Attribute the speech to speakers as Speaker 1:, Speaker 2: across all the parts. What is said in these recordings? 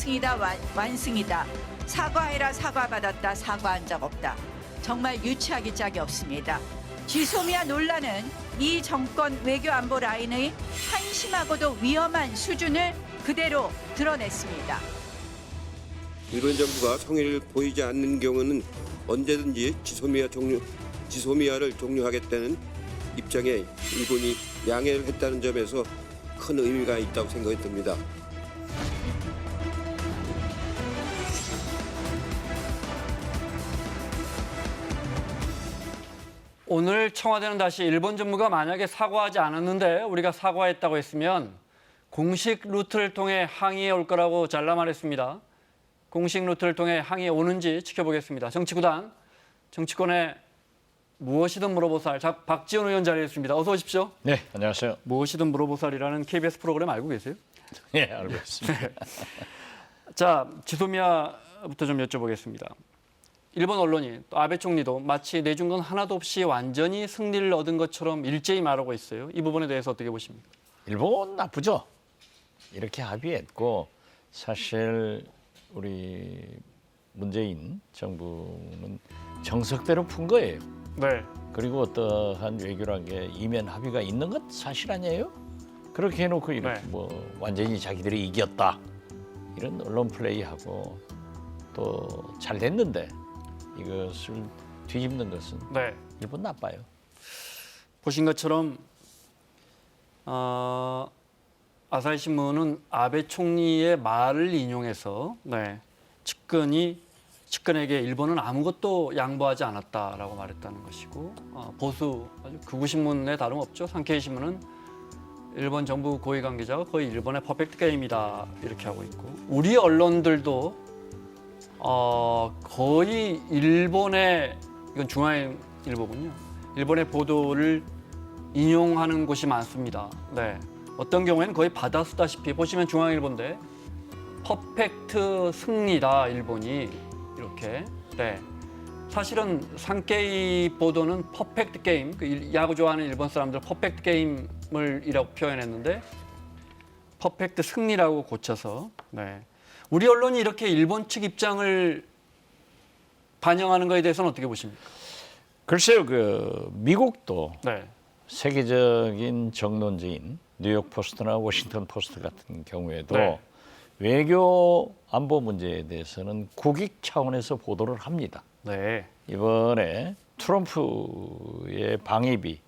Speaker 1: 완승이다 완승이다. 사과해라 사과받았다 사과한 적 없다. 정말 유치하기 짝이 없습니다. 지소미아 논란은 이 정권 외교 안보 라인의 한심하고도 위험한 수준을 그대로 드러냈습니다.
Speaker 2: 일본 정부가 성의를 보이지 않는 경우는 언제든지 지소미아를 종료하겠다는 입장에 일본이 양해를 했다는 점에서 큰 의미가 있다고 생각이 듭니다.
Speaker 3: 오늘 청와대는 다시 일본 정부가 만약에 사과하지 않았는데 우리가 사과했다고 했으면 공식 루트를 통해 항의해 올 거라고 잘라 말했습니다. 공식 루트를 통해 항의해 오는지 지켜보겠습니다. 정치구단, 정치권에 무엇이든 물어보살, 박지원 의원 자리했습니다. 어서 오십시오.
Speaker 4: 네, 안녕하세요.
Speaker 3: 무엇이든 물어보살이라는 KBS 프로그램 알고 계세요?
Speaker 4: 네, 알고 있습니다.
Speaker 3: 자, 지소미아부터 좀 여쭤보겠습니다. 일본 언론이 또 아베 총리도 마치 내준 건 하나도 없이 완전히 승리를 얻은 것처럼 일제히 말하고 있어요. 이 부분에 대해서 어떻게 보십니까?
Speaker 4: 일본 나쁘죠? 이렇게 합의했고 사실 우리 문재인 정부는 정석대로 푼 거예요.
Speaker 3: 네.
Speaker 4: 그리고 어떠한 외교란 게 이면 합의가 있는 것 사실 아니에요? 그렇게 해놓고 이렇게
Speaker 3: 네.
Speaker 4: 뭐 완전히 자기들이 이겼다 이런 언론 플레이하고 또 잘 됐는데 이것을 뒤집는 것은
Speaker 3: 네.
Speaker 4: 일본 나빠요.
Speaker 3: 보신 것처럼 아사히 신문은 아베 총리의 말을 인용해서 측근에게 일본은 아무것도 양보하지 않았다라고 말했다는 것이고 보수 아주 극우 신문에 다름없죠. 산케이 신문은 일본 정부 고위 관계자가 거의 일본의 퍼펙트 게임이다 이렇게 하고 있고 우리 언론들도 거의 일본의 이건 중앙일보군요. 일본의 보도를 인용하는 곳이 많습니다. 네. 어떤 경우에는 거의 받아쓰다시피 보시면 중앙일보인데 퍼펙트 승리다 일본이 이렇게. 네. 사실은 산케이 보도는 퍼펙트 게임, 야구 좋아하는 일본 사람들 퍼펙트 게임을이라고 표현했는데 퍼펙트 승리라고 고쳐서. 네. 우리 언론이 이렇게 일본 측 입장을 반영하는 것에 대해서는 어떻게 보십니까?
Speaker 4: 글쎄요, 미국도
Speaker 3: 네.
Speaker 4: 세계적인 정론지인 뉴욕 포스트나 워싱턴 포스트 같은 경우에도
Speaker 3: 네.
Speaker 4: 외교 안보 문제에 대해서는 국익 차원에서 보도를 합니다.
Speaker 3: 네.
Speaker 4: 이번에 트럼프의 방위비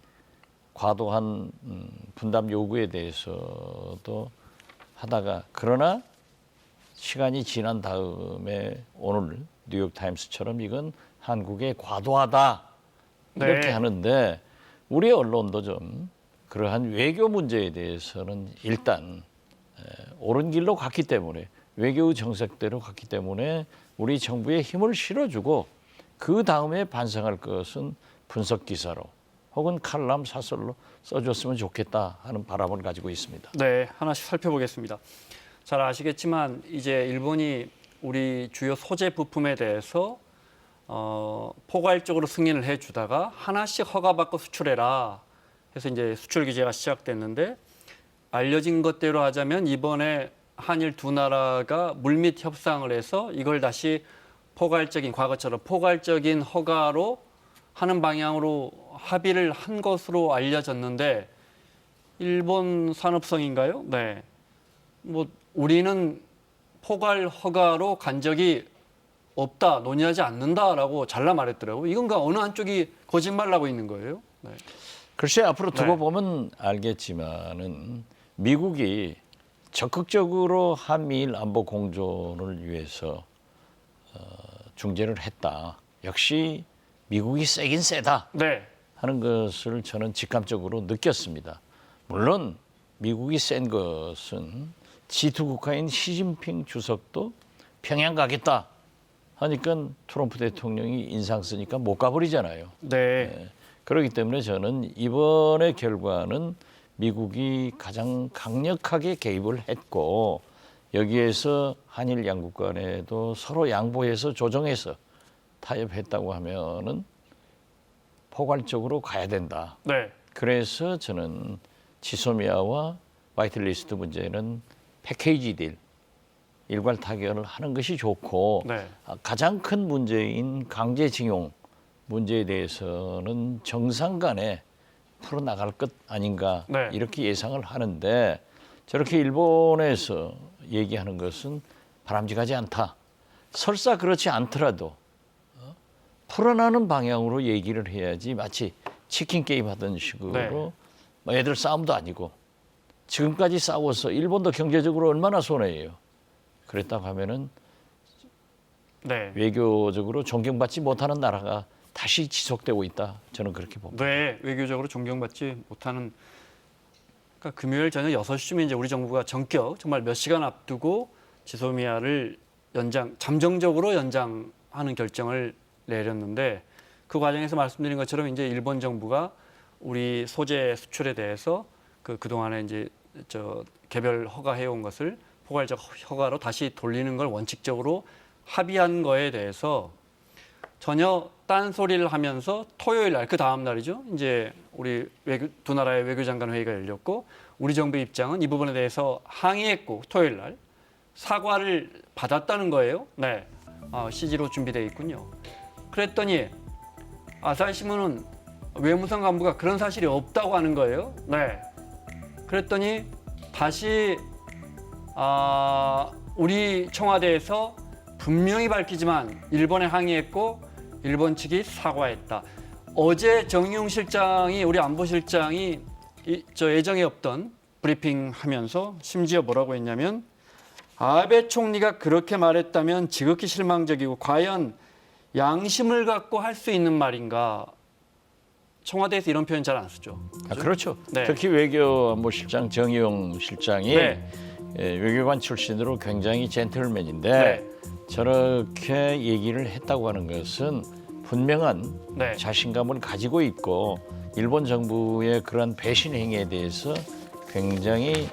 Speaker 4: 과도한 분담 요구에 대해서도 하다가 그러나 시간이 지난 다음에 오늘 뉴욕타임스처럼 이건 한국의 과도하다 이렇게
Speaker 3: 네.
Speaker 4: 하는데 우리 언론도 좀 그러한 외교 문제에 대해서는 일단 옳은 길로 갔기 때문에 외교의 정책대로 갔기 때문에 우리 정부에 힘을 실어주고 그 다음에 반성할 것은 분석 기사로 혹은 칼럼 사설로 써줬으면 좋겠다 하는 바람을 가지고 있습니다.
Speaker 3: 네, 하나씩 살펴보겠습니다. 잘 아시겠지만 이제 일본이 우리 주요 소재 부품에 대해서 포괄적으로 승인을 해주다가 하나씩 허가받고 수출해라 해서 이제 수출 규제가 시작됐는데 알려진 것대로 하자면 이번에 한일 두 나라가 물밑 협상을 해서 이걸 다시 과거처럼 포괄적인 허가로 하는 방향으로 합의를 한 것으로 알려졌는데 일본 산업성인가요? 네. 뭐 우리는 포괄 허가로 간 적이 없다, 논의하지 않는다라고 잘라 말했더라고요. 이건가 어느 한쪽이 거짓말을 하고 있는 거예요? 네.
Speaker 4: 글쎄 앞으로 두고
Speaker 3: 네.
Speaker 4: 보면 알겠지만은 미국이 적극적으로 한미일 안보 공존을 위해서 중재를 했다. 역시 미국이 세긴 세다
Speaker 3: 네.
Speaker 4: 하는 것을 저는 직감적으로 느꼈습니다. 물론 미국이 센 것은 G2 국가인 시진핑 주석도 평양 가겠다 하니까 트럼프 대통령이 인상 쓰니까 못 가버리잖아요.
Speaker 3: 네.
Speaker 4: 그렇기 때문에 저는 이번의 결과는 미국이 가장 강력하게 개입을 했고 여기에서 한일 양국 간에도 서로 양보해서 조정해서 타협했다고 하면은 포괄적으로 가야 된다.
Speaker 3: 네.
Speaker 4: 그래서 저는 지소미아와 화이트리스트 문제는 패키지 딜 일괄 타결을 하는 것이 좋고
Speaker 3: 네.
Speaker 4: 가장 큰 문제인 강제징용 문제에 대해서는 정상 간에 풀어나갈 것 아닌가
Speaker 3: 네.
Speaker 4: 이렇게 예상을 하는데 저렇게 일본에서 얘기하는 것은 바람직하지 않다. 설사 그렇지 않더라도 풀어나는 방향으로 얘기를 해야지 마치 치킨 게임 하던 식으로
Speaker 3: 네.
Speaker 4: 뭐 애들 싸움도 아니고 지금까지 싸워서 일본도 경제적으로 얼마나 손해예요. 그랬다고 하면은
Speaker 3: 네.
Speaker 4: 외교적으로 존경받지 못하는 나라가 다시 지속되고 있다. 저는 그렇게 봅니다.
Speaker 3: 네, 외교적으로 존경받지 못하는. 그러니까 금요일 저녁 6시쯤에 이제 우리 정부가 전격 정말 몇 시간 앞두고 지소미아를 잠정적으로 연장하는 결정을 내렸는데 그 과정에서 말씀드린 것처럼 이제 일본 정부가 우리 소재 수출에 대해서 그동안에 이제 개별 허가해 온 것을 포괄적 허가로 다시 돌리는 걸 원칙적으로 합의한 거에 대해서 전혀 딴소리를 하면서 토요일 날 그 다음 날이죠. 이제 우리 두 나라의 외교장관 회의가 열렸고 우리 정부 입장은 이 부분에 대해서 항의했고 토요일 날 사과를 받았다는 거예요. 네, CG로 준비되어 있군요. 그랬더니 아사히 신문은 외무성 간부가 그런 사실이 없다고 하는 거예요. 네, 그랬더니 다시 우리 청와대에서 분명히 밝히지만 일본에 항의했고 일본 측이 사과했다. 어제 정의용 실장이 우리 안보실장이 예정에 없던 브리핑하면서 심지어 뭐라고 했냐면 아베 총리가 그렇게 말했다면 지극히 실망적이고 과연 양심을 갖고 할 수 있는 말인가. 청와대에서 이런 표현 잘 안 쓰죠.
Speaker 4: 그렇죠.
Speaker 3: 네.
Speaker 4: 특히 외교안보실장 정의용 실장이
Speaker 3: 네.
Speaker 4: 외교관 출신으로 굉장히 젠틀맨인데
Speaker 3: 네.
Speaker 4: 저렇게 얘기를 했다고 하는 것은 분명한
Speaker 3: 네.
Speaker 4: 자신감을 가지고 있고 일본 정부의 그런 배신 행위에 대해서 굉장히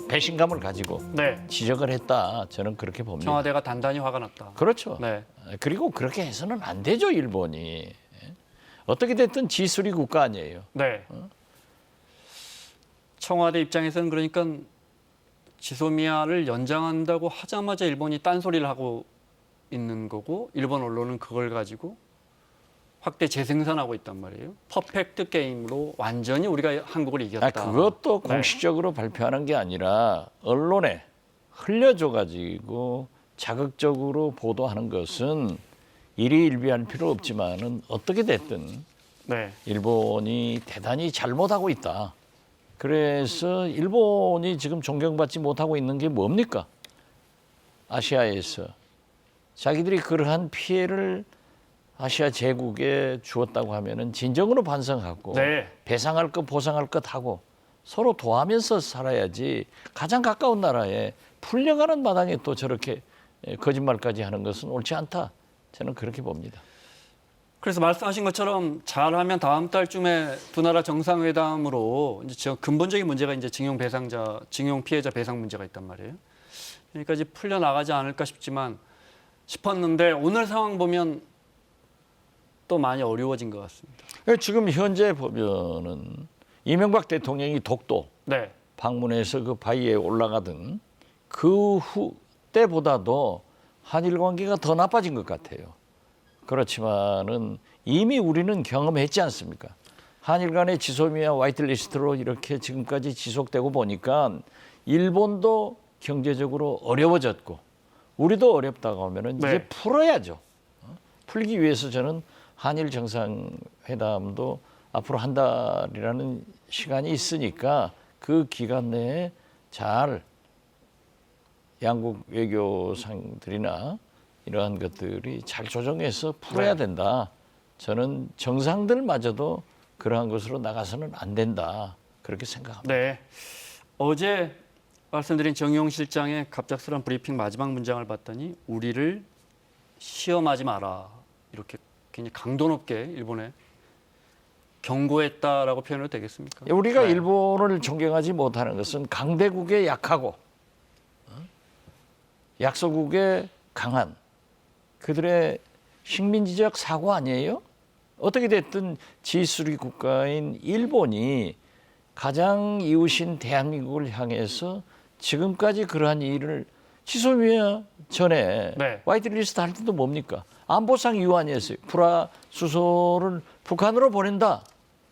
Speaker 4: 배신감을 가지고
Speaker 3: 네.
Speaker 4: 지적을 했다. 저는 그렇게 봅니다.
Speaker 3: 청와대가 단단히 화가 났다.
Speaker 4: 그렇죠.
Speaker 3: 네.
Speaker 4: 그리고 그렇게 해서는 안 되죠, 일본이. 어떻게 됐든 지수리 국가 아니에요.
Speaker 3: 네. 청와대 입장에서는 그러니까 지소미아를 연장한다고 하자마자 일본이 딴소리를 하고 있는 거고 일본 언론은 그걸 가지고 확대 재생산하고 있단 말이에요. 퍼펙트 게임으로 완전히 우리가 한국을 이겼다.
Speaker 4: 그것도
Speaker 3: 네.
Speaker 4: 공식적으로 발표하는 게 아니라 언론에 흘려줘가지고 자극적으로 보도하는 것은 일희일비할 필요 없지만은 어떻게 됐든
Speaker 3: 네.
Speaker 4: 일본이 대단히 잘못하고 있다. 그래서 일본이 지금 존경받지 못하고 있는 게 뭡니까? 아시아에서 자기들이 그러한 피해를 아시아 제국에 주었다고 하면은 진정으로 반성하고
Speaker 3: 네.
Speaker 4: 배상할 것 보상할 것 하고 서로 도와면서 살아야지. 가장 가까운 나라에 풀려가는 마당에 또 저렇게 거짓말까지 하는 것은 옳지 않다. 저는 그렇게 봅니다.
Speaker 3: 그래서 말씀하신 것처럼 잘하면 다음 달쯤에 두 나라 정상회담으로 이제 근본적인 문제가 이제 징용 피해자 배상 문제가 있단 말이에요. 여기까지 풀려 나가지 않을까 싶었는데 오늘 상황 보면 또 많이 어려워진 것 같습니다.
Speaker 4: 지금 현재 보면은 이명박 대통령이 독도
Speaker 3: 네,
Speaker 4: 방문해서 그 바위에 올라가던 그 후 때보다도 한일 관계가 더 나빠진 것 같아요. 그렇지만은 이미 우리는 경험했지 않습니까? 한일 간의 지소미아 화이트리스트로 이렇게 지금까지 지속되고 보니까 일본도 경제적으로 어려워졌고 우리도 어렵다고 하면은
Speaker 3: 네.
Speaker 4: 이제 풀어야죠. 풀기 위해서 저는 한일 정상회담도 앞으로 한 달이라는 시간이 있으니까 그 기간 내에 잘 양국 외교상들이나 이러한 것들이 잘 조정해서 풀어야 된다. 저는 정상들마저도 그러한 것으로 나가서는 안 된다. 그렇게 생각합니다.
Speaker 3: 네. 어제 말씀드린 정용 실장의 갑작스러운 브리핑 마지막 문장을 봤더니 우리를 시험하지 마라. 이렇게 굉장히 강도 높게 일본에 경고했다라고 표현해도 되겠습니까?
Speaker 4: 우리가
Speaker 3: 네.
Speaker 4: 일본을 존경하지 못하는 것은 강대국에 약하고 약소국에 강한 그들의 식민지적 사고 아니에요? 어떻게 됐든 지수리 국가인 일본이 가장 이웃인 대한민국을 향해서 지금까지 그러한 일을 지소미아 전에
Speaker 3: 네.
Speaker 4: 화이트리스트 할 때도 뭡니까? 안보상 위반이었어요. 불화 수소를 북한으로 보낸다.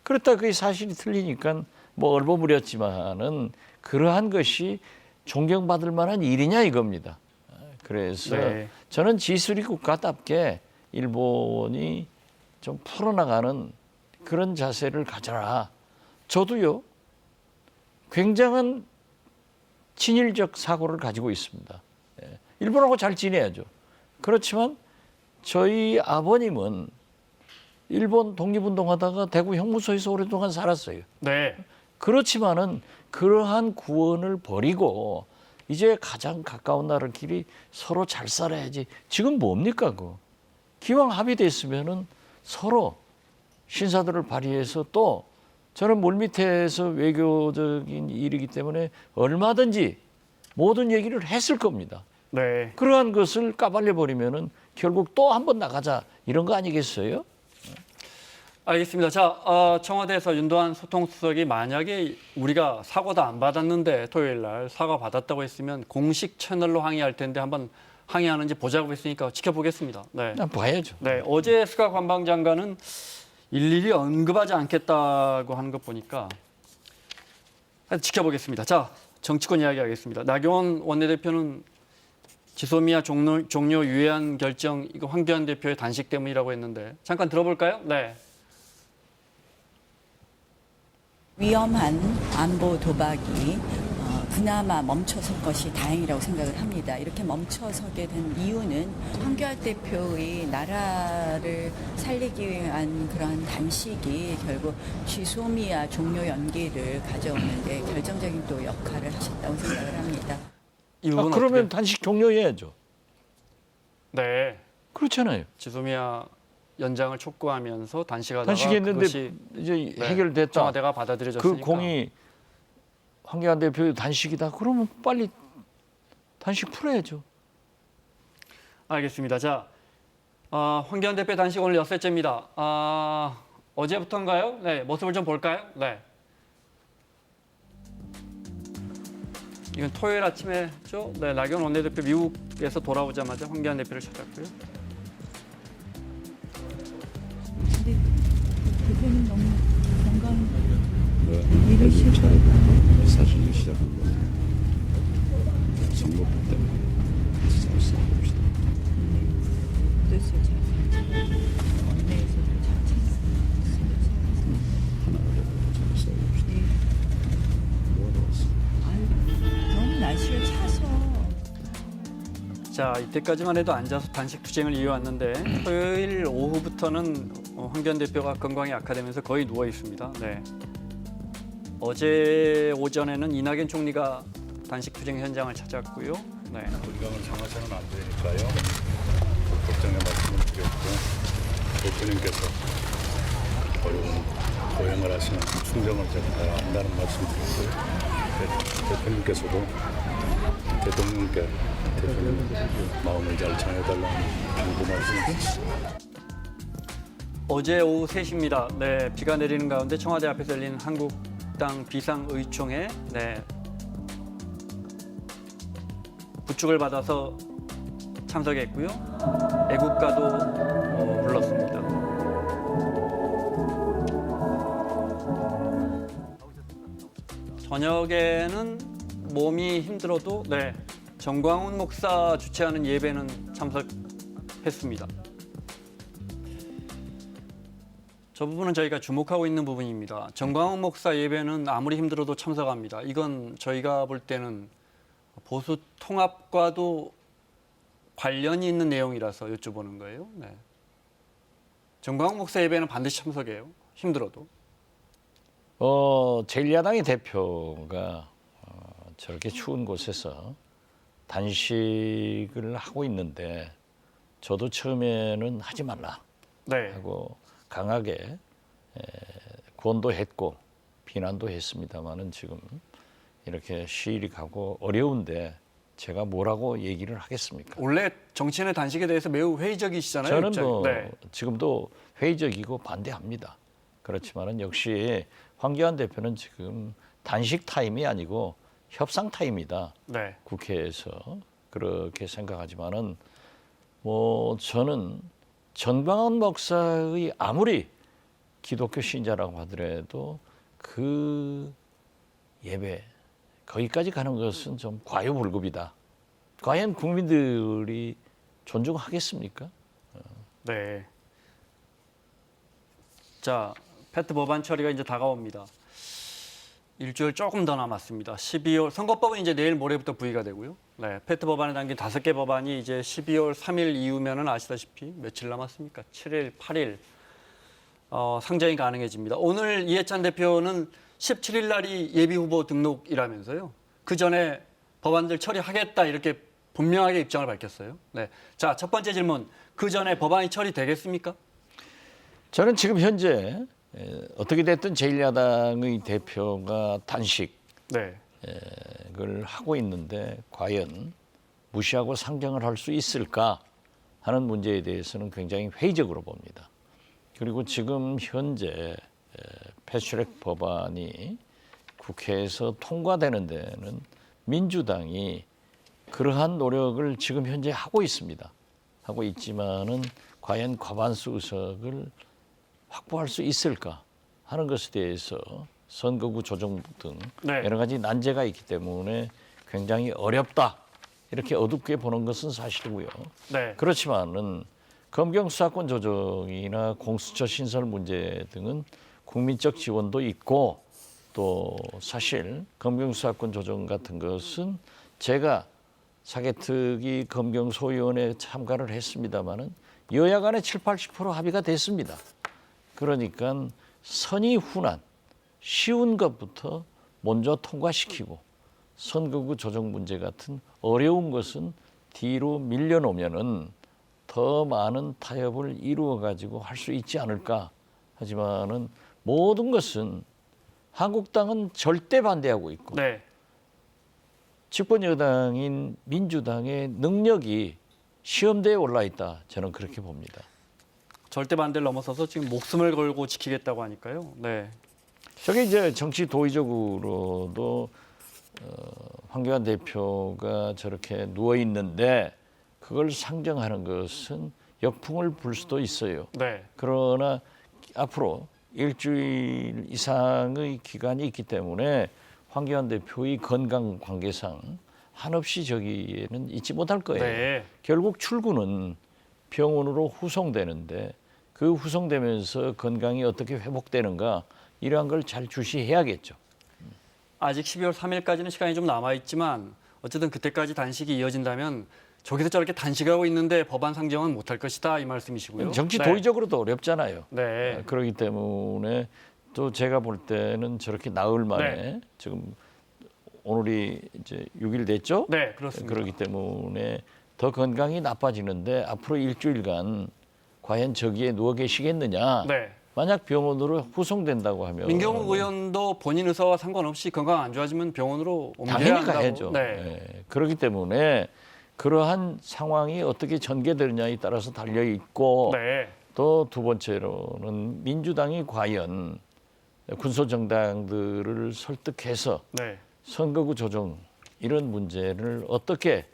Speaker 4: 그렇다 그게 사실이 틀리니까 뭐 얼버무렸지만은 그러한 것이 존경받을 만한 일이냐 이겁니다. 그래서
Speaker 3: 네.
Speaker 4: 저는 G3 국가답게 일본이 좀 풀어나가는 그런 자세를 가져라. 저도요. 굉장한 친일적 사고를 가지고 있습니다. 일본하고 잘 지내야죠. 그렇지만 저희 아버님은 일본 독립운동하다가 대구 형무소에서 오랫동안 살았어요.
Speaker 3: 네.
Speaker 4: 그렇지만은 그러한 구원을 버리고 이제 가장 가까운 나라끼리 서로 잘 살아야지. 지금 뭡니까 그? 기왕 합의됐으면은 서로 신사들을 발휘해서 또 저는 물밑에서 외교적인 일이기 때문에 얼마든지 모든 얘기를 했을 겁니다.
Speaker 3: 네.
Speaker 4: 그러한 것을 까발려 버리면은 결국 또 한 번 나가자 이런 거 아니겠어요?
Speaker 3: 알겠습니다. 자, 청와대에서 윤도한 소통수석이 만약에 우리가 사과도 안 받았는데 토요일 날 사과 받았다고 했으면 공식 채널로 항의할 텐데 한번 항의하는지 보자고 했으니까 지켜보겠습니다. 네.
Speaker 4: 봐야죠.
Speaker 3: 네, 어제 스가 관방장관은 일일이 언급하지 않겠다고 하는 것 보니까 지켜보겠습니다. 자, 정치권 이야기하겠습니다. 나경원 원내대표는 지소미아 종료 유예한 결정 이거 황교안 대표의 단식 때문이라고 했는데 잠깐 들어볼까요? 네.
Speaker 5: 위험한 안보 도박이 그나마 멈춰선 것이 다행이라고 생각을 합니다. 이렇게 멈춰서게 된 이유는 황교안 대표의 나라를 살리기 위한 그런 단식이 결국 지소미아 종료 연기를 가져오는데 결정적인 또 역할을 하셨다고 생각을 합니다.
Speaker 3: 이 부분
Speaker 4: 그러면
Speaker 3: 어떻게?
Speaker 4: 단식 종료해야죠.
Speaker 3: 네.
Speaker 4: 그렇잖아요.
Speaker 3: 지소미아 연장을 촉구하면서 단식하다가
Speaker 4: 단식했는데
Speaker 3: 그것이
Speaker 4: 이제
Speaker 3: 네,
Speaker 4: 해결됐다.
Speaker 3: 청와대가
Speaker 4: 그
Speaker 3: 받아들여졌으니까.
Speaker 4: 공이 황교안 대표의 단식이다. 그러면 빨리 단식 풀어야죠.
Speaker 3: 알겠습니다. 자, 황교안 대표 단식 오늘 엿새째입니다. 어제부터인가요? 네, 모습을 좀 볼까요? 네. 이건 토요일 아침에죠. 네, 나경원 원내대표 미국에서 돌아오자마자 황교안 대표를 찾았고요.
Speaker 5: 근데 대표는 너무 건강
Speaker 6: 일을 사실 시작한 거는 선거법 때문에 잘 싸워봅시다.
Speaker 5: 뜻을 잘 원내에서도 잘 찾았어요.
Speaker 6: 하나라도 잘 싸워봅시다. 뭐하러 왔어?
Speaker 5: 너무 날씨를 차서
Speaker 3: 자, 이때까지만 해도 앉아서 단식 투쟁을 이어왔는데 토요일 오후부터는 황교안 대표가 건강이 악화되면서 거의 누워 있습니다. 네. 어제 오전에는 이낙연 총리가 단식 투쟁 현장을 찾았고요. 네.
Speaker 6: 건강을 상하서는 안 되니까요. 걱정의 말씀을 드렸고 대표님께서 어려운 고행을 하시는 충정을 제가 해야 한다는 말씀 드렸고요. 대표님께서도 대통령께 대표님 마음을 잘 전해달라는 당부 말씀 주셨습니다.
Speaker 3: 어제 오후 3시입니다. 네, 비가 내리는 가운데 청와대 앞에서 열린 한국당 비상의총에 부축을 받아서 참석했고요. 애국가도 불렀습니다. 저녁에는 몸이 힘들어도 정광훈 목사 주최하는 예배는 참석했습니다. 저 부분은 저희가 주목하고 있는 부분입니다. 정광훈 목사 예배는 아무리 힘들어도 참석합니다. 이건 저희가 볼 때는 보수 통합과도 관련이 있는 내용이라서 여쭤보는 거예요. 네. 정광훈 목사 예배는 반드시 참석해요. 힘들어도.
Speaker 4: 제1야당의 대표가 저렇게 추운 곳에서 단식을 하고 있는데 저도 처음에는 하지 말라
Speaker 3: 네.
Speaker 4: 하고 강하게 권도 했고 비난도 했습니다만은 지금 이렇게 시일이 가고 어려운데 제가 뭐라고 얘기를 하겠습니까?
Speaker 3: 원래 정치인의 단식에 대해서 매우 회의적이시잖아요.
Speaker 4: 저는
Speaker 3: 입장이.
Speaker 4: 뭐
Speaker 3: 네.
Speaker 4: 지금도 회의적이고 반대합니다. 그렇지만은 역시 황교안 대표는 지금 단식 타임이 아니고 협상 타임이다.
Speaker 3: 네.
Speaker 4: 국회에서 그렇게 생각하지만은 뭐 저는 전광훈 목사의 아무리 기독교 신자라고 하더라도 그 예배 거기까지 가는 것은 좀 과유불급이다. 과연 국민들이 존중하겠습니까?
Speaker 3: 네. 자, 페트 법안 처리가 이제 다가옵니다. 일주일 조금 더 남았습니다. 12월 선거법은 이제 내일 모레부터 부의가 되고요. 네, 페트 법안에 담긴 5개 법안이 이제 12월 3일 이후면은 아시다시피 며칠 남았습니까? 7일, 8일 상정이 가능해집니다. 오늘 이해찬 대표는 17일 날이 예비 후보 등록이라면서요. 그 전에 법안들 처리하겠다 이렇게 분명하게 입장을 밝혔어요. 네, 자, 첫 번째 질문. 그 전에 법안이 처리되겠습니까?
Speaker 4: 저는 지금 현재 어떻게 됐든 제1야당의 대표가 단식을
Speaker 3: 네.
Speaker 4: 하고 있는데 과연 무시하고 상정을 할 수 있을까 하는 문제에 대해서는 굉장히 회의적으로 봅니다. 그리고 지금 현재 패스트트랙 법안이 국회에서 통과되는 데는 민주당이 그러한 노력을 지금 현재 하고 있습니다. 하고 있지만은 과연 과반수 의석을 확보할 수 있을까 하는 것에 대해서 선거구 조정 등
Speaker 3: 네.
Speaker 4: 여러 가지 난제가 있기 때문에 굉장히 어렵다 이렇게 어둡게 보는 것은 사실이고요.
Speaker 3: 네.
Speaker 4: 그렇지만은 검경 수사권 조정이나 공수처 신설 문제 등은 국민적 지원도 있고 또 사실 검경 수사권 조정 같은 것은 제가 사개특위 검경 소위원회에 참가를 했습니다마는 여야 간에 70-80% 합의가 됐습니다. 그러니까 선의 훈한 쉬운 것부터 먼저 통과시키고 선거구 조정 문제 같은 어려운 것은 뒤로 밀려놓으면은 더 많은 타협을 이루어 가지고 할 수 있지 않을까. 하지만은 모든 것은 한국당은 절대 반대하고 있고
Speaker 3: 네.
Speaker 4: 집권 여당인 민주당의 능력이 시험대에 올라 있다. 저는 그렇게 봅니다.
Speaker 3: 절대 반대를 넘어서서 지금 목숨을 걸고 지키겠다고 하니까요. 네.
Speaker 4: 저게 이제 정치 도의적으로도 황교안 대표가 저렇게 누워 있는데 그걸 상정하는 것은 역풍을 불 수도 있어요.
Speaker 3: 네.
Speaker 4: 그러나 앞으로 일주일 이상의 기간이 있기 때문에 황교안 대표의 건강 관계상 한없이 저기에는 있지 못할 거예요.
Speaker 3: 네.
Speaker 4: 결국 출구는 병원으로 후송되는데 그 후송되면서 건강이 어떻게 회복되는가 이러한 걸 잘 주시해야겠죠.
Speaker 3: 아직 12월 3일까지는 시간이 좀 남아 있지만 어쨌든 그때까지 단식이 이어진다면 저기서 저렇게 단식하고 있는데 법안 상정은 못할 것이다 이 말씀이시고요.
Speaker 4: 정치
Speaker 3: 네.
Speaker 4: 도의적으로도 어렵잖아요.
Speaker 3: 네.
Speaker 4: 그렇기 때문에 또 제가 볼 때는 저렇게 나흘 만에
Speaker 3: 네.
Speaker 4: 지금 오늘이 이제 6일 됐죠?
Speaker 3: 네, 그렇습니다.
Speaker 4: 그렇기 때문에 더 건강이 나빠지는데 앞으로 일주일간 과연 저기에 누워 계시겠느냐?
Speaker 3: 네.
Speaker 4: 만약 병원으로 후송된다고 하면
Speaker 3: 민경욱 의원도 본인 의사와 상관없이 건강 안 좋아지면 병원으로 옮겨야
Speaker 4: 당연히
Speaker 3: 한다고.
Speaker 4: 가야죠.
Speaker 3: 네.
Speaker 4: 예, 그렇기 때문에 그러한 상황이 어떻게 전개되느냐에 따라서 달려 있고
Speaker 3: 네.
Speaker 4: 또 두 번째로는 민주당이 과연 군소정당들을 설득해서
Speaker 3: 네.
Speaker 4: 선거구 조정 이런 문제를 어떻게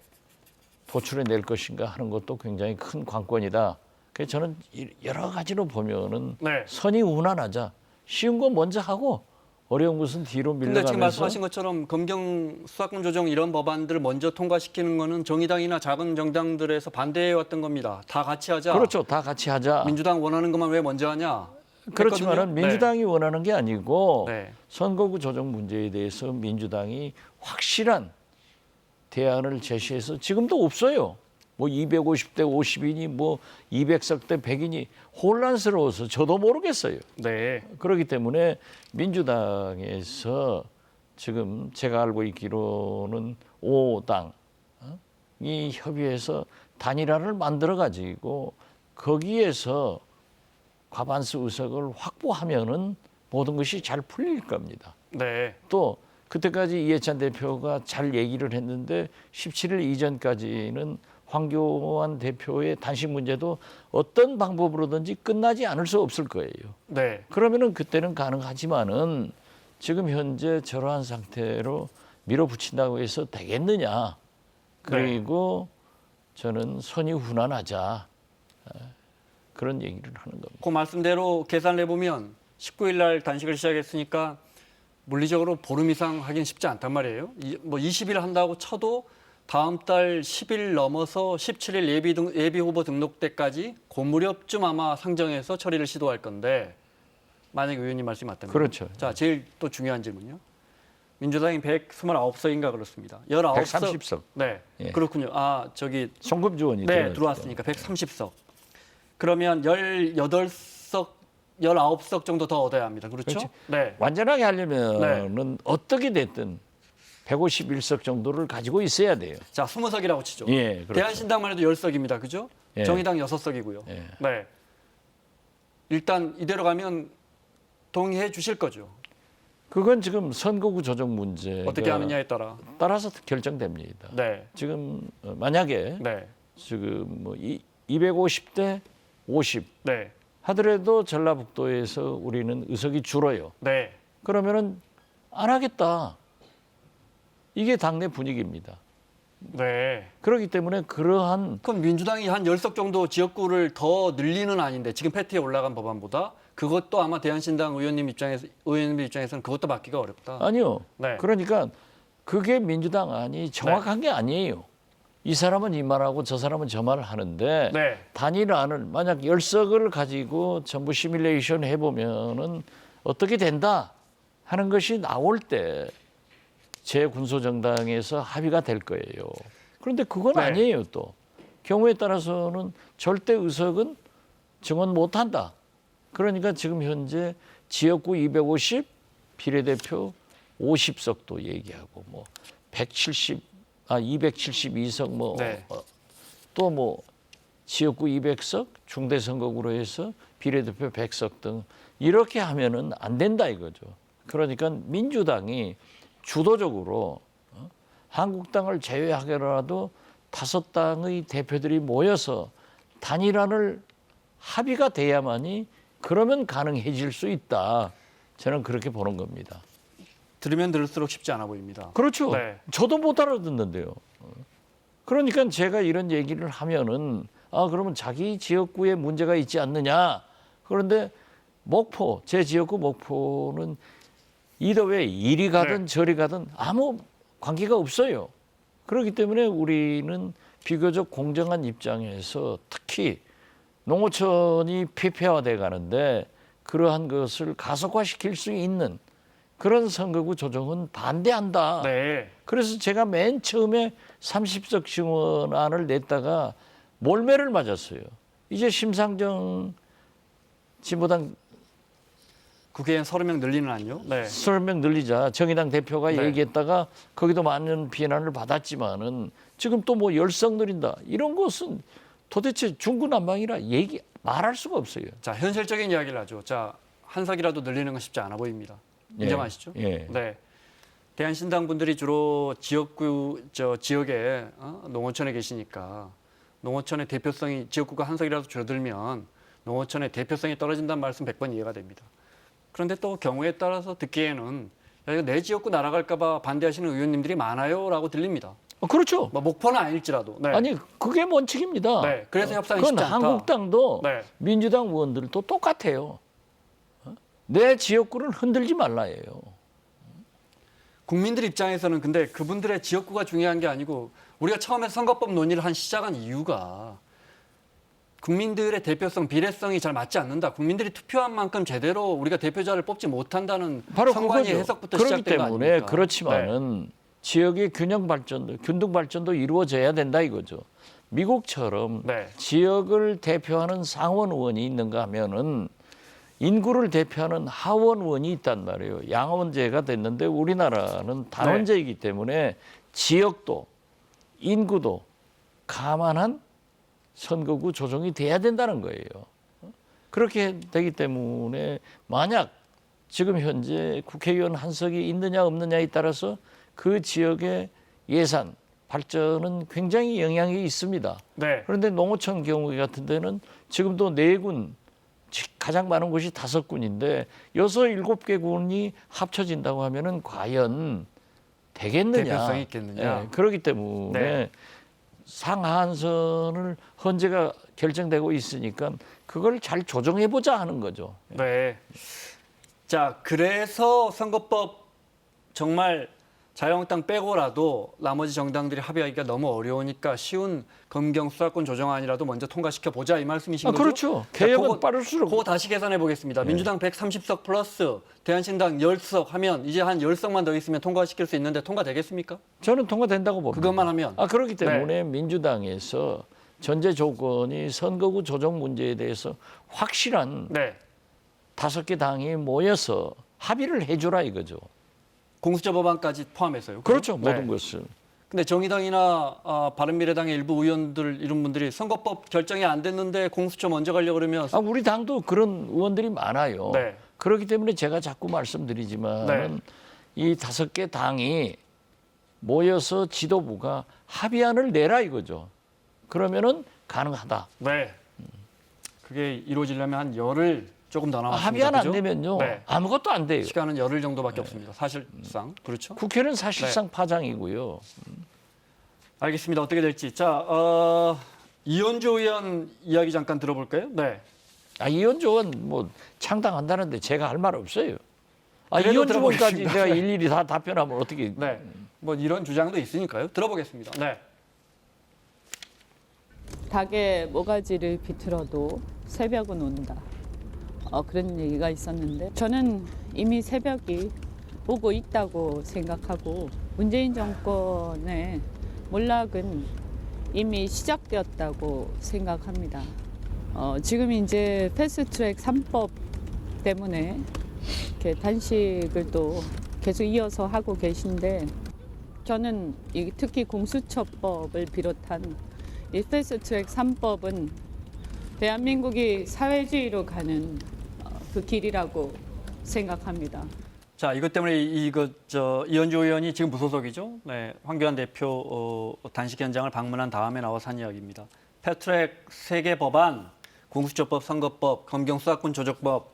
Speaker 4: 도출해낼 것인가 하는 것도 굉장히 큰 관건이다. 그래서 저는 여러 가지로 보면은
Speaker 3: 네.
Speaker 4: 선이 우난하자 쉬운 건 먼저 하고 어려운 것은 뒤로
Speaker 3: 근데 지금
Speaker 4: 밀려가면서
Speaker 3: 말씀하신 것처럼 검경 수사권 조정 이런 법안들을 먼저 통과시키는 거는 정의당이나 작은 정당들에서 반대해 왔던 겁니다. 다 같이 하자.
Speaker 4: 그렇죠. 다 같이 하자.
Speaker 3: 민주당 원하는 것만 왜 먼저 하냐.
Speaker 4: 그렇지만은
Speaker 3: 했거든요.
Speaker 4: 민주당이 원하는 게 아니고
Speaker 3: 네.
Speaker 4: 선거구 조정 문제에 대해서 민주당이 확실한 대안을 제시해서 지금도 없어요. 뭐 250대 50이니 뭐 200석 대 100이니 혼란스러워서 저도 모르겠어요.
Speaker 3: 네.
Speaker 4: 그렇기 때문에 민주당에서 지금 제가 알고 있기로는 5당이 협의해서 단일화를 만들어 가지고 거기에서 과반수 의석을 확보하면은 모든 것이 잘 풀릴 겁니다.
Speaker 3: 네.
Speaker 4: 또 그때까지 이해찬 대표가 잘 얘기를 했는데 17일 이전까지는 황교안 대표의 단식 문제도 어떤 방법으로든지 끝나지 않을 수 없을 거예요.
Speaker 3: 네.
Speaker 4: 그러면은 그때는 가능하지만은 지금 현재 저러한 상태로 밀어붙인다고 해서 되겠느냐? 그리고 저는 선이 훈훈하자 그런 얘기를 하는 겁니다.
Speaker 3: 그 말씀대로 계산을 해보면 19일 날 단식을 시작했으니까 물리적으로 보름 이상 하긴 쉽지 않단 말이에요. 뭐 20일 한다고 쳐도 다음 달 10일 넘어서 17일 예비 후보 등록 때까지 그 무렵쯤 아마 상정해서 처리를 시도할 건데 만약에 의원님 말씀이 맞다면.
Speaker 4: 그렇죠.
Speaker 3: 자, 제일 또 중요한 질문요. 민주당이 129석인가 그렇습니다. 19석.
Speaker 4: 130석.
Speaker 3: 네,
Speaker 4: 예.
Speaker 3: 그렇군요. 아, 저기
Speaker 4: 송금 지원이
Speaker 3: 네, 들어왔으니까 130석. 그러면 18석, 19석 정도 더 얻어야 합니다. 그렇죠?
Speaker 4: 그렇지.
Speaker 3: 네.
Speaker 4: 완전하게 하려면은 어떻게 됐든 151석 정도를 가지고 있어야 돼요.
Speaker 3: 자, 20석이라고 치죠.
Speaker 4: 예, 그렇죠.
Speaker 3: 대한신당만 해도 10석입니다. 그죠?
Speaker 4: 예.
Speaker 3: 정의당 6석이고요.
Speaker 4: 예.
Speaker 3: 네. 일단 이대로 가면 동의해 주실 거죠.
Speaker 4: 그건 지금 선거구 조정 문제
Speaker 3: 어떻게 하느냐에 따라.
Speaker 4: 따라서 결정됩니다.
Speaker 3: 네.
Speaker 4: 지금 만약에
Speaker 3: 네.
Speaker 4: 지금 뭐 250대 50
Speaker 3: 네.
Speaker 4: 하더라도 전라북도에서 우리는 의석이 줄어요.
Speaker 3: 네.
Speaker 4: 그러면은 안 하겠다. 이게 당내 분위기입니다.
Speaker 3: 네.
Speaker 4: 그렇기 때문에 그러한
Speaker 3: 그럼 민주당이 한 10석 정도 지역구를 더 늘리는 아닌데 지금 패트에 올라간 법안보다 그것도 아마 대한신당 의원님 입장에서는 그것도 받기가 어렵다.
Speaker 4: 아니요.
Speaker 3: 네.
Speaker 4: 그러니까 그게 민주당 안이 정확한 게 아니에요. 이 사람은 이 말하고 저 사람은 저 말을 하는데
Speaker 3: 네.
Speaker 4: 단일안을 만약 10석을 가지고 전부 시뮬레이션 해보면은 어떻게 된다 하는 것이 나올 때 재군소정당에서 합의가 될 거예요. 그런데 그건
Speaker 3: 네.
Speaker 4: 아니에요 또. 경우에 따라서는 절대 의석은 증언 못한다. 그러니까 지금 현재 지역구 250, 비례대표 50석도 얘기하고 뭐 272석 뭐
Speaker 3: 네.
Speaker 4: 또 뭐 지역구 200석 중대선거구로 해서 비례대표 100석 등 이렇게 하면은 안 된다 이거죠. 그러니까 민주당이 주도적으로 한국당을 제외하더라도 5당의 대표들이 모여서 단일안을 합의가 돼야만이 그러면 가능해질 수 있다. 저는 그렇게 보는 겁니다.
Speaker 3: 들으면 들을수록 쉽지 않아 보입니다.
Speaker 4: 그렇죠.
Speaker 3: 네.
Speaker 4: 저도 못 알아듣는데요. 그러니까 제가 이런 얘기를 하면은 그러면 자기 지역구에 문제가 있지 않느냐. 그런데 목포, 제 지역구 목포는 이더웨이 이리 가든
Speaker 3: 네.
Speaker 4: 저리 가든 아무 관계가 없어요. 그렇기 때문에 우리는 비교적 공정한 입장에서 특히 농어촌이 폐폐화돼 가는데 그러한 것을 가속화시킬 수 있는 그런 선거구 조정은 반대한다.
Speaker 3: 네.
Speaker 4: 그래서 제가 맨 처음에 30석 증언안을 냈다가 몰매를 맞았어요. 이제 심상정 진보당
Speaker 3: 국회의원 30명 늘리는 안요? 네.
Speaker 4: 30명 늘리자 정의당 대표가
Speaker 3: 네.
Speaker 4: 얘기했다가 거기도 많은 비난을 받았지만은 지금 또 뭐 10석 늘린다. 이런 것은 도대체 중구난방이라 말할 수가 없어요.
Speaker 3: 자, 현실적인 이야기를 하죠. 자, 한 석이라도 늘리는 건 쉽지 않아 보입니다. 인정하시죠?
Speaker 4: 예.
Speaker 3: 네. 대한신당 분들이 주로 지역에 농어촌에 계시니까 농어촌의 대표성이 지역구가 한 석이라도 줄어들면 농어촌의 대표성이 떨어진다는 말씀 100번 이해가 됩니다. 그런데 또 경우에 따라서 듣기에는 야, 이거 내 지역구 날아갈까 봐 반대하시는 의원님들이 많아요라고 들립니다.
Speaker 4: 그렇죠.
Speaker 3: 뭐 목포는 아닐지라도. 네.
Speaker 4: 아니 그게 원칙입니다.
Speaker 3: 네. 그래서 협상이
Speaker 4: 그건
Speaker 3: 쉽지 않다.
Speaker 4: 한국당도
Speaker 3: 네.
Speaker 4: 민주당 의원들도 똑같아요. 내 지역구를 흔들지 말라예요.
Speaker 3: 국민들 입장에서는 근데 그분들의 지역구가 중요한 게 아니고 우리가 처음에 선거법 논의를 시작한 이유가 국민들의 대표성, 비례성이 잘 맞지 않는다. 국민들이 투표한 만큼 제대로 우리가 대표자를 뽑지 못한다는
Speaker 4: 바로
Speaker 3: 선관위
Speaker 4: 그거죠.
Speaker 3: 해석부터
Speaker 4: 그렇기
Speaker 3: 시작된 거
Speaker 4: 때문에
Speaker 3: 아닙니까?
Speaker 4: 그렇지만은 지역의 균형 발전도, 균등 발전도 이루어져야 된다 이거죠. 미국처럼
Speaker 3: 네.
Speaker 4: 지역을 대표하는 상원 의원이 있는가 하면은 인구를 대표하는 하원 의원이 있단 말이에요. 양원제가 됐는데 우리나라는 단원제이기 때문에 지역도 인구도 감안한 선거구 조정이 돼야 된다는 거예요. 그렇게 되기 때문에 만약 지금 현재 국회의원 한 석이 있느냐 없느냐에 따라서 그 지역의 예산 발전은 굉장히 영향이 있습니다.
Speaker 3: 네.
Speaker 4: 그런데 농어촌 경우 같은 데는 지금도 4군 가장 많은 곳이 5군인데 6, 7개 군이 합쳐진다고 하면은 과연 되겠느냐?
Speaker 3: 대표성이 있겠느냐?
Speaker 4: 그렇기 때문에
Speaker 3: 네.
Speaker 4: 상한선을 헌재가 결정되고 있으니까 그걸 잘 조정해 보자 하는 거죠.
Speaker 3: 네. 자, 그래서 선거법 정말 자유한국당 빼고라도 나머지 정당들이 합의하기가 너무 어려우니까 쉬운 검경 수사권 조정안이라도 먼저 통과시켜 보자 이 말씀이신 거죠?
Speaker 4: 그렇죠.
Speaker 3: 자,
Speaker 4: 개혁은
Speaker 3: 그거-
Speaker 4: 빠를수록
Speaker 3: 그거 다시 계산해 보겠습니다. 민주당 130석 플러스 대한신당 10석 하면 이제 한 10석만 더 있으면 통과시킬 수 있는데 통과되겠습니까?
Speaker 4: 저는 통과된다고 봅니다.
Speaker 3: 그것만 하면.
Speaker 4: 그렇기 때문에 민주당에서 전제 조건이 선거구 조정 문제에 대해서 확실한
Speaker 3: 네.
Speaker 4: 5개 당이 모여서 합의를 해주라 이거죠.
Speaker 3: 공수처 법안까지 포함해서요.
Speaker 4: 그렇죠.
Speaker 3: 네.
Speaker 4: 모든 것을.
Speaker 3: 근데 정의당이나 바른미래당의 일부 의원들 이런 분들이 선거법 결정이 안 됐는데 공수처 먼저 가려고 그러면
Speaker 4: 우리 당도 그런 의원들이 많아요.
Speaker 3: 네.
Speaker 4: 그렇기 때문에 제가 자꾸 말씀드리지만
Speaker 3: 네.
Speaker 4: 이 5개 당이 모여서 지도부가 합의안을 내라 이거죠. 그러면은 가능하다.
Speaker 3: 네. 그게 이루어지려면 한 열흘 조금 더 남았습니다.
Speaker 4: 합의안 안
Speaker 3: 그죠?
Speaker 4: 내면요.
Speaker 3: 네.
Speaker 4: 아무것도 안 돼요.
Speaker 3: 시간은 열흘 정도밖에 없습니다. 사실상 그렇죠?
Speaker 4: 국회는
Speaker 3: 네.
Speaker 4: 사실상 파장이고요.
Speaker 3: 알겠습니다. 어떻게 될지. 자, 이현주 의원 이야기 잠깐 들어볼까요? 네.
Speaker 4: 이현주 의원 뭐 창당한다는데 제가 할 말 없어요.
Speaker 3: 그래도
Speaker 4: 이현주 의원까지
Speaker 3: 들어보겠습니다.
Speaker 4: 제가
Speaker 3: 네.
Speaker 4: 일일이 다 답변하면 어떻게?
Speaker 3: 네. 뭐 이런 주장도 있으니까요. 들어보겠습니다. 네.
Speaker 7: 닭의 모가지를 비틀어도 새벽은 온다. 그런 얘기가 있었는데 저는 이미 새벽이 오고 있다고 생각하고 문재인 정권의 몰락은 이미 시작되었다고 생각합니다. 지금 이제 패스트트랙 3법 때문에 이렇게 단식을 또 계속 이어서 하고 계신데 저는 특히 공수처법을 비롯한 이 패스트트랙 3법은 대한민국이 사회주의로 가는 그 길이라고 생각합니다.
Speaker 3: 자, 이것 때문에 이현주 의원이 지금 무소속이죠. 네, 황교안 대표 단식 현장을 방문한 다음에 나와서 한 이야기입니다. 패스트트랙 3개 법안, 공수처법, 선거법, 검경 수사권 조정법,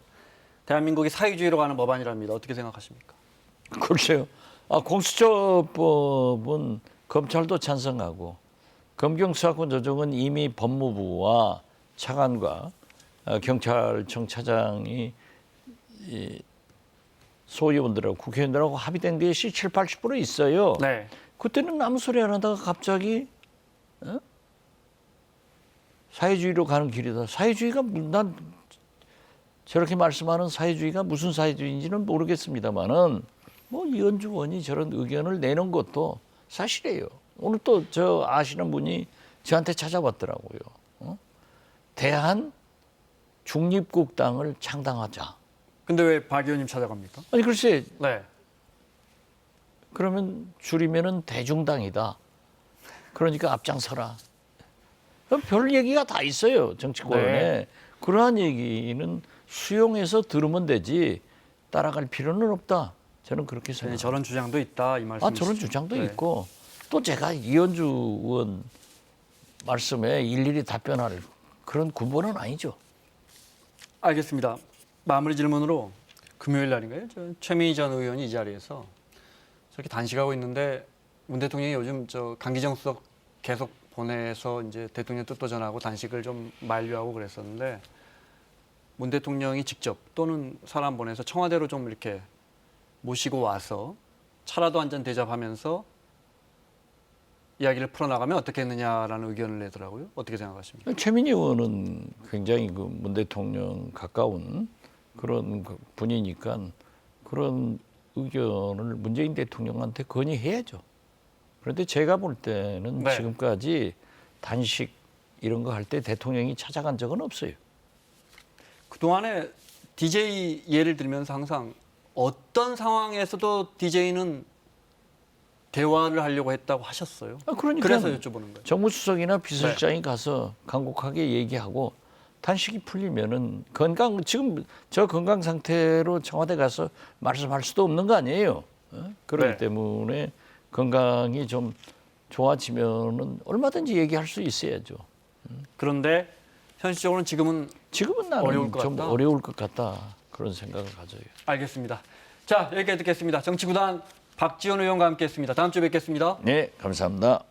Speaker 3: 대한민국이 사회주의로 가는 법안이랍니다. 어떻게 생각하십니까?
Speaker 4: 글쎄요. 공수처법은 검찰도 찬성하고 검경 수사권 조정은 이미 법무부와 차관과 경찰청 차장이 소위원들하고 국회의원들하고 합의된 게 7, 80% 있어요.
Speaker 3: 네.
Speaker 4: 그때는 아무 소리 안 하다가 갑자기 사회주의로 가는 길이다. 사회주의가 난 저렇게 말씀하는 사회주의가 무슨 사회주의인지는 모르겠습니다만은 뭐 이현주 의원이 저런 의견을 내는 것도 사실이에요. 오늘 또 저 아시는 분이 저한테 찾아왔더라고요. 대한 중립국당을 창당하자.
Speaker 3: 근데 왜 박 의원님 찾아갑니까?
Speaker 4: 아니 글쎄
Speaker 3: 네.
Speaker 4: 그러면 줄이면은 대중당이다. 그러니까 앞장서라. 별 얘기가 다 있어요 정치권에.
Speaker 3: 네.
Speaker 4: 그러한 얘기는 수용해서 들으면 되지 따라갈 필요는 없다. 저는 그렇게 생각합니다.
Speaker 3: 저런 주장도 있다 이 말씀이시죠?
Speaker 4: 저런 주장도
Speaker 3: 네.
Speaker 4: 있고 또 제가 이현주 의원 말씀에 일일이 답변할 그런 군번은 아니죠.
Speaker 3: 알겠습니다. 마무리 질문으로 금요일 날인가요? 최민희 전 의원이 이 자리에서 저렇게 단식하고 있는데 문 대통령이 요즘 강기정 수석 계속 보내서 이제 대통령 뜻도 전하고 단식을 좀 만류하고 그랬었는데 문 대통령이 직접 또는 사람 보내서 청와대로 좀 이렇게 모시고 와서 차라도 한 잔 대접하면서 이야기를 풀어나가면 어떻겠느냐라는 의견을 내더라고요. 어떻게 생각하십니까?
Speaker 4: 최민희 의원은 굉장히 그 문 대통령 가까운 그런 분이니까 그런 의견을 문재인 대통령한테 건의해야죠. 그런데 제가 볼 때는
Speaker 3: 네.
Speaker 4: 지금까지 단식 이런 거 할 때 대통령이 찾아간 적은 없어요.
Speaker 3: 그동안에 DJ 예를 들면서 항상 어떤 상황에서도 DJ는 대화를 하려고 했다고 하셨어요.
Speaker 4: 그러니까
Speaker 3: 그래서 여쭤보는 거예요.
Speaker 4: 정무수석이나 비서실장이 가서 간곡하게 얘기하고 단식이 풀리면은 지금 저 건강 상태로 청와대 가서 말씀할 수도 없는 거 아니에요. 그렇기
Speaker 3: 네.
Speaker 4: 때문에 건강이 좀 좋아지면은 얼마든지 얘기할 수 있어야죠.
Speaker 3: 그런데 현실적으로는 지금은
Speaker 4: 나는
Speaker 3: 어려울 것
Speaker 4: 좀
Speaker 3: 같다?
Speaker 4: 어려울 것 같다 그런 생각을 가져요.
Speaker 3: 알겠습니다. 자, 여기까지 듣겠습니다. 정치구단 박지원 의원과 함께했습니다. 다음 주에 뵙겠습니다.
Speaker 4: 네, 감사합니다.